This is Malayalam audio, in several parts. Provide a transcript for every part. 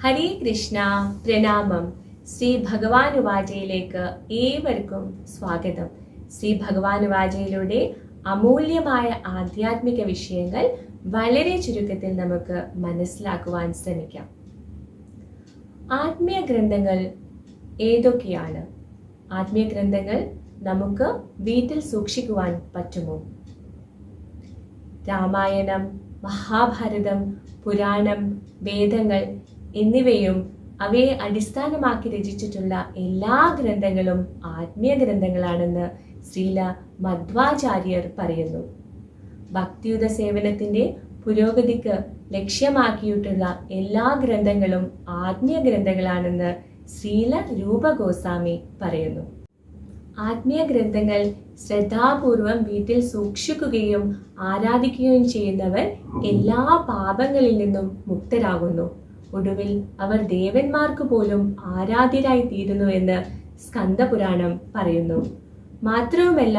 ഹരേ കൃഷ്ണ, പ്രണാമം. ശ്രീ ഭഗവാനുവാചയിലേക്ക് ഏവർക്കും സ്വാഗതം. ശ്രീ ഭഗവാനുവാചയിലൂടെ അമൂല്യമായ ആധ്യാത്മിക വിഷയങ്ങൾ വളരെ ചുരുക്കത്തിൽ നമുക്ക് മനസ്സിലാക്കുവാൻ ശ്രമിക്കാം. ആത്മീയ ഗ്രന്ഥങ്ങൾ ഏതൊക്കെയാണ്? ആത്മീയ ഗ്രന്ഥങ്ങൾ നമുക്ക് വീട്ടിൽ സൂക്ഷിക്കുവാൻ പറ്റുമോ? രാമായണം, മഹാഭാരതം, പുരാണം, വേദങ്ങൾ എന്നിവയും അവയെ അടിസ്ഥാനമാക്കി രചിച്ചിട്ടുള്ള എല്ലാ ഗ്രന്ഥങ്ങളും ആത്മീയ ഗ്രന്ഥങ്ങളാണെന്ന് ശ്രീല മധ്വാചാര്യർ പറയുന്നു. ഭക്തിയുത സേവനത്തിന്റെ പുരോഗതിക്ക് ലക്ഷ്യമാക്കിയിട്ടുള്ള എല്ലാ ഗ്രന്ഥങ്ങളും ആത്മീയ ഗ്രന്ഥങ്ങളാണെന്ന് ശ്രീല രൂപഗോസ്വാമി പറയുന്നു. ആത്മീയ ഗ്രന്ഥങ്ങൾ ശ്രദ്ധാപൂർവം വീട്ടിൽ സൂക്ഷിക്കുകയും ആരാധിക്കുകയും ചെയ്യുന്നവർ എല്ലാ പാപങ്ങളിൽ നിന്നും മുക്തരാകുന്നു. ഒടുവിൽ അവർ ദേവന്മാർക്ക് പോലും ആരാധ്യരായി തീരുന്നു എന്ന് സ്കന്ദപുരാണം പറയുന്നു. മാത്രവുമല്ല,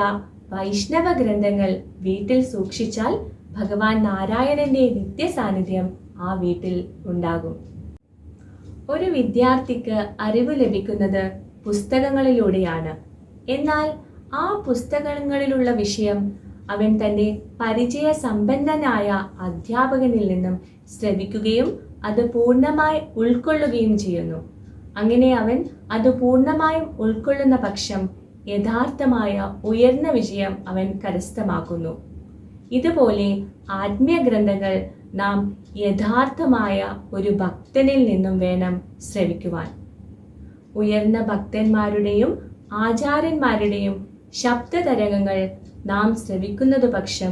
വൈഷ്ണവ ഗ്രന്ഥങ്ങൾ വീട്ടിൽ സൂക്ഷിച്ചാൽ ഭഗവാൻ നാരായണന്റെ നിത്യസാന്നിധ്യം ആ വീട്ടിൽ ഉണ്ടാകും. ഒരു വിദ്യാർത്ഥിക്ക് അറിവ് ലഭിക്കുന്നത് പുസ്തകങ്ങളിലൂടെയാണ്. എന്നാൽ ആ പുസ്തകങ്ങളിലുള്ള വിഷയം അവൻ തന്റെ പരിചയ സമ്പന്നനായ അധ്യാപകനിൽ നിന്നും ശ്രവിക്കുകയും അത് പൂർണ്ണമായി ഉൾക്കൊള്ളുകയും ചെയ്യുന്നു. അങ്ങനെ അവൻ അത് പൂർണ്ണമായും ഉൾക്കൊള്ളുന്ന പക്ഷം യഥാർത്ഥമായ ഉയർന്ന വിജയം അവൻ കരസ്ഥമാക്കുന്നു. ഇതുപോലെ ആത്മീയ ഗ്രന്ഥങ്ങൾ നാം യഥാർത്ഥമായ ഒരു ഭക്തനിൽ നിന്നും വേണം ശ്രവിക്കുവാൻ. ഉയർന്ന ഭക്തന്മാരുടെയും ആചാര്യന്മാരുടെയും ശബ്ദതരംഗങ്ങൾ നാം ശ്രവിക്കുന്നത് പക്ഷം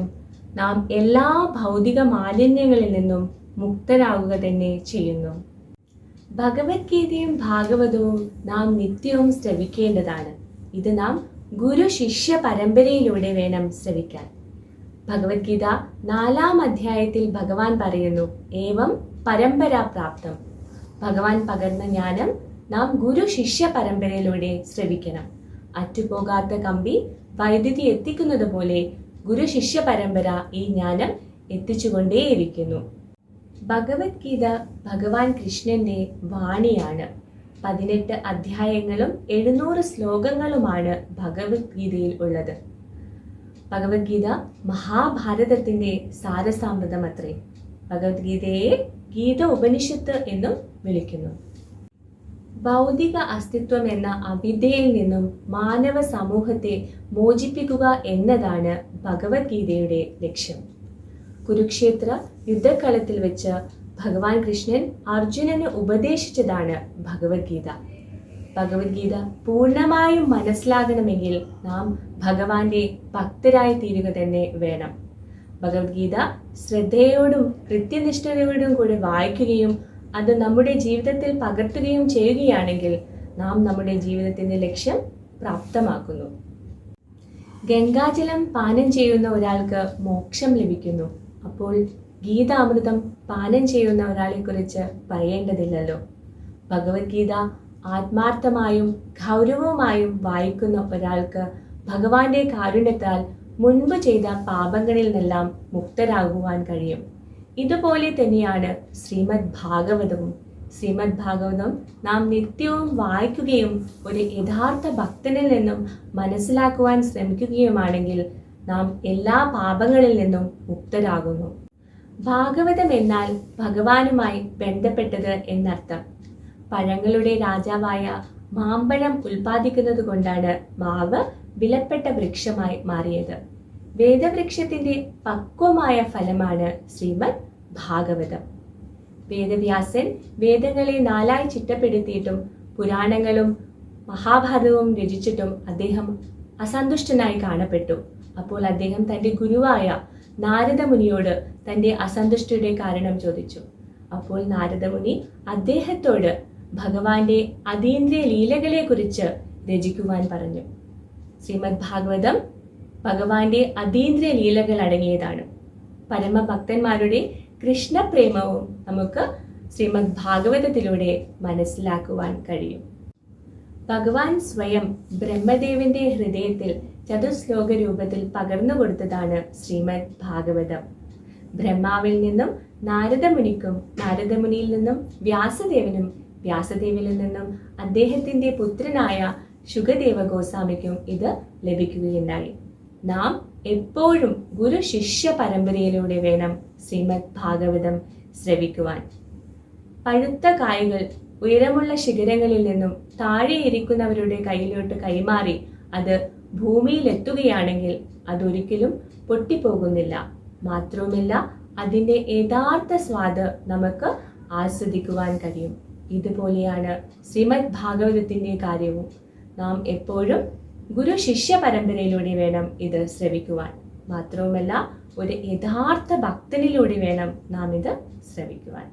നാം എല്ലാ ഭൗതിക മാലിന്യങ്ങളിൽ നിന്നും മുക്തരാകുക തന്നെ ചെയ്യുന്നു. ഭഗവത്ഗീതയും ഭാഗവതവും നാം നിത്യവും ശ്രവിക്കേണ്ടതാണ്. ഇത് നാം ഗുരു ശിഷ്യ പരമ്പരയിലൂടെ വേണം ശ്രവിക്കാൻ. ഭഗവത്ഗീത 4-ാം അധ്യായത്തിൽ ഭഗവാൻ പറയുന്നു, ഏവം പരമ്പരാ പ്രാപ്തം. ഭഗവാൻ പകർന്ന ജ്ഞാനം നാം ഗുരു ശിഷ്യ പരമ്പരയിലൂടെ ശ്രവിക്കണം. അറ്റുപോകാത്ത കമ്പി വൈദ്യുതി എത്തിക്കുന്നത് പോലെ ഗുരു ശിഷ്യ പരമ്പര ഈ ജ്ഞാനം എത്തിച്ചുകൊണ്ടേയിരിക്കുന്നു. ഭഗവത്ഗീത ഭഗവാൻ കൃഷ്ണന്റെ വാണിയാണ്. 18 അധ്യായങ്ങളും 700 ശ്ലോകങ്ങളുമാണ് ഭഗവത്ഗീതയിൽ ഉള്ളത്. ഭഗവത്ഗീത മഹാഭാരതത്തിന്റെ സാരസാമൃതമത്രേ. ഭഗവത്ഗീതയെ ഗീത ഉപനിഷത്ത് എന്നും വിളിക്കുന്നു. ഭൗതിക അസ്തിത്വം എന്ന അവിദ്യയിൽ നിന്നും മാനവ സമൂഹത്തെ മോചിപ്പിക്കുക എന്നതാണ് ഭഗവത്ഗീതയുടെ ലക്ഷ്യം. കുരുക്ഷേത്ര യുദ്ധക്കളത്തിൽ വെച്ച് ഭഗവാൻ കൃഷ്ണൻ അർജുനന് ഉപദേശിച്ചതാണ് ഭഗവത്ഗീത. ഭഗവത്ഗീത പൂർണ്ണമായും മനസ്സിലാകണമെങ്കിൽ നാം ഭഗവാന്റെ ഭക്തരായി തീരുക തന്നെ വേണം. ഭഗവത്ഗീത ശ്രദ്ധയോടും കൃത്യനിഷ്ഠയോടും കൂടി വായിക്കുകയും അത് നമ്മുടെ ജീവിതത്തിൽ പകർത്തുകയും ചെയ്യുകയാണെങ്കിൽ നാം നമ്മുടെ ജീവിതത്തിന്റെ ലക്ഷ്യം പ്രാപ്തമാക്കുന്നു. ഗംഗാജലം പാനം ചെയ്യുന്ന ഒരാൾക്ക് മോക്ഷം ലഭിക്കുന്നു. അപ്പോൾ ഗീതാമൃതം പാനം ചെയ്യുന്ന ഒരാളെ കുറിച്ച് പറയേണ്ടതില്ലല്ലോ. ഭഗവത്ഗീത ആത്മാർത്ഥമായും ഗൗരവമായും വായിക്കുന്ന ഒരാൾക്ക് ഭഗവാന്റെ കാരുണ്യത്താൽ മുൻപ് ചെയ്ത പാപങ്ങളിൽ നിന്നെല്ലാം മുക്തരാകുവാൻ കഴിയും. ഇതുപോലെ തന്നെയാണ് ശ്രീമദ് ഭാഗവതവും. ശ്രീമദ് ഭാഗവതം നാം നിത്യവും വായിക്കുകയും ഒരു യഥാർത്ഥ ഭക്തനിൽ നിന്നും മനസ്സിലാക്കുവാൻ ശ്രമിക്കുകയുമാണെങ്കിൽ നാം എല്ലാ പാപങ്ങളിൽ നിന്നും മുക്തരാകുന്നു. ഭാഗവതം എന്നാൽ ഭഗവാനുമായി ബന്ധപ്പെട്ടത് എന്നർത്ഥം. പഴങ്ങളുടെ രാജാവായ മാമ്പഴം ഉൽപ്പാദിക്കുന്നത് കൊണ്ടാണ് മാവ് വിലപ്പെട്ട വൃക്ഷമായി മാറിയത്. വേദവൃക്ഷത്തിന്റെ പക്വമായ ഫലമാണ് ശ്രീമദ് ഭാഗവതം. വേദവ്യാസൻ വേദങ്ങളെ 4ആയി ചിട്ടപ്പെടുത്തിയിട്ടും പുരാണങ്ങളും മഹാഭാരതവും രചിച്ചിട്ടും അദ്ദേഹം അസന്തുഷ്ടനായി കാണപ്പെട്ടു. അപ്പോൾ അദ്ദേഹം തന്റെ ഗുരുവായ നാരദമുനിയോട് തന്റെ അസന്തുഷ്ടിയുടെ കാരണം ചോദിച്ചു. അപ്പോൾ നാരദമുനി അദ്ദേഹത്തോട് ഭഗവാന്റെ അതീന്ദ്രിയ ലീലകളെ കുറിച്ച് രചിക്കുവാൻ പറഞ്ഞു. ശ്രീമദ് ഭാഗവതം ഭഗവാന്റെ അതീന്ദ്രിയ ലീലകൾ അടങ്ങിയതാണ്. പരമഭക്തന്മാരുടെ കൃഷ്ണപ്രേമവും നമുക്ക് ശ്രീമദ് ഭാഗവതത്തിലൂടെ മനസ്സിലാക്കുവാൻ കഴിയും. ഭഗവാൻ സ്വയം ബ്രഹ്മദേവന്റെ ഹൃദയത്തിൽ ചതുശ്ലോക രൂപത്തിൽ പകർന്നു കൊടുത്തതാണ് ശ്രീമദ് ഭാഗവതം. ബ്രഹ്മാവിൽ നിന്നും നാരദമുനിക്കും നാരദമുനിയിൽ നിന്നും വ്യാസദേവനും വ്യാസദേവനിൽ നിന്നും അദ്ദേഹത്തിന്റെ പുത്രനായ ശുകദേവ ഗോസ്വാമിക്കും ഇത് ലഭിക്കുകയുണ്ടായി. നാം എപ്പോഴും ഗുരു ശിഷ്യ പരമ്പരയിലൂടെ വേണം ശ്രീമദ് ഭാഗവതം ശ്രവിക്കുവാൻ. പഴുത്ത കായ്കൾ ഉയരമുള്ള ശിഖരങ്ങളിൽ നിന്നും താഴെ ഇരിക്കുന്നവരുടെ കയ്യിലോട്ട് കൈമാറി അത് ഭൂമിയിലെത്തുകയാണെങ്കിൽ അതൊരിക്കലും പൊട്ടിപ്പോകുന്നില്ല. മാത്രവുമല്ല, അതിൻ്റെ യഥാർത്ഥ സ്വാദ് നമുക്ക് ആസ്വദിക്കുവാൻ കഴിയും. ഇതുപോലെയാണ് ശ്രീമദ് ഭാഗവതത്തിൻ്റെ കാര്യവും. നാം എപ്പോഴും ഗുരു ശിഷ്യ പരമ്പരയിലൂടെ വേണം ഇത് ശ്രവിക്കുവാൻ. മാത്രവുമല്ല, ഒരു യഥാർത്ഥ ഭക്തനിലൂടെ വേണം നാം ഇത് ശ്രവിക്കുവാൻ.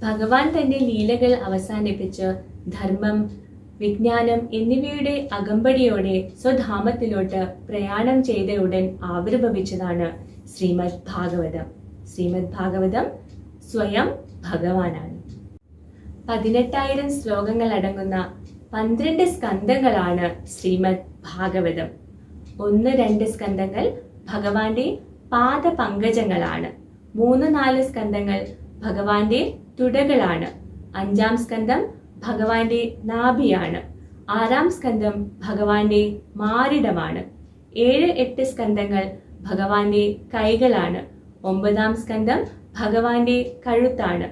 ഭഗവാൻ തന്റെ ലീലകൾ അവസാനിപ്പിച്ച് ധർമ്മം, വിജ്ഞാനം എന്നിവയുടെ അകമ്പടിയോടെ സ്വധാമത്തിലോട്ട് പ്രയാണം ചെയ്ത ഉടൻ ആവിർഭവിച്ചതാണ് ശ്രീമദ് ഭാഗവതം. ശ്രീമദ് ഭാഗവതം സ്വയം ഭഗവാനാണ്. 18,000 ശ്ലോകങ്ങൾ അടങ്ങുന്ന 12 സ്കന്ധങ്ങളാണ് ശ്രീമദ് ഭാഗവതം. 1-2 സ്കന്ധങ്ങൾ ഭഗവാന്റെ പാദപങ്കജങ്ങളാണ്. 3-4 സ്കന്ധങ്ങൾ ഭഗവാന്റെ തുടകളാണ്. 5-ാം സ്കന്ധം ഭഗവാന്റെ നാഭിയാണ്. 6-ാം സ്കന്ധം ഭഗവാന്റെ മാറിടമാണ്. 7-8 സ്കന്ധങ്ങൾ ഭഗവാന്റെ കൈകളാണ്. 9-ാം സ്കന്ധം ഭഗവാന്റെ കഴുത്താണ്.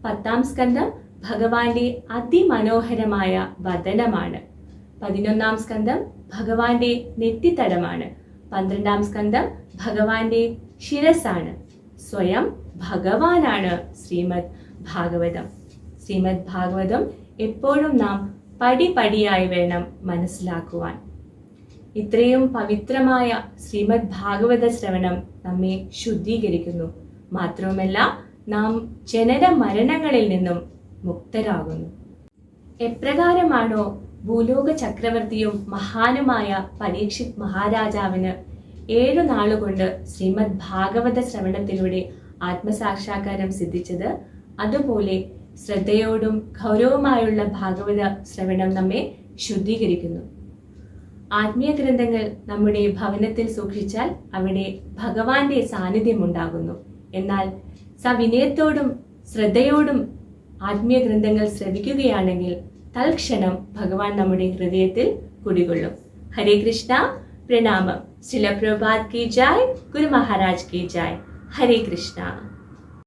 10-ാം സ്കന്ധം ഭഗവാന്റെ അതിമനോഹരമായ വദനമാണ്. 11-ാം സ്കന്ധം ഭഗവാന്റെ നെറ്റിത്തടമാണ്. 12-ാം സ്കന്ധം ഭഗവാന്റെ ശിരസാണ്. സ്വയം ഭഗവാനാണ് ശ്രീമദ് ഭാഗവതം. ശ്രീമദ് ഭാഗവതം എപ്പോഴും നാം പടിപടിയായി വേണം മനസ്സിലാക്കുവാൻ. ഇത്രയും പവിത്രമായ ശ്രീമദ് ഭാഗവത ശ്രവണം നമ്മെ ശുദ്ധീകരിക്കുന്നു. മാത്രവുമല്ല, നാം ജനന മരണങ്ങളിൽ നിന്നും മുക്തരാകുന്നു. എപ്രകാരമാണോ ഭൂലോക ചക്രവർത്തിയും മഹാനുമായ പരീക്ഷിത് മഹാരാജാവിന് 7 നാളുകൊണ്ട് ശ്രീമദ് ഭാഗവത ശ്രവണത്തിലൂടെ ആത്മസാക്ഷാത്കാരം സിദ്ധിച്ചത്, അതുപോലെ ശ്രദ്ധയോടും ഗൗരവമായുള്ള ഭാഗവത ശ്രവണം നമ്മെ ശുദ്ധീകരിക്കുന്നു. ആത്മീയ ഗ്രന്ഥങ്ങൾ നമ്മുടെ ഭവനത്തിൽ സൂക്ഷിച്ചാൽ അവിടെ ഭഗവാന്റെ സാന്നിധ്യം ഉണ്ടാകുന്നു. എന്നാൽ സവിനയത്തോടും ശ്രദ്ധയോടും ആത്മീയ ഗ്രന്ഥങ്ങൾ ശ്രവിക്കുകയാണെങ്കിൽ തൽക്ഷണം ഭഗവാൻ നമ്മുടെ ഹൃദയത്തിൽ കുടികൊള്ളും. ഹരേ കൃഷ്ണ, പ്രണാമം. ശ്രീല പ്രഭുപാദ് കി ജയ്, ഗുരു മഹാരാജ് കി ജയ്. ഹരേ കൃഷ്ണ.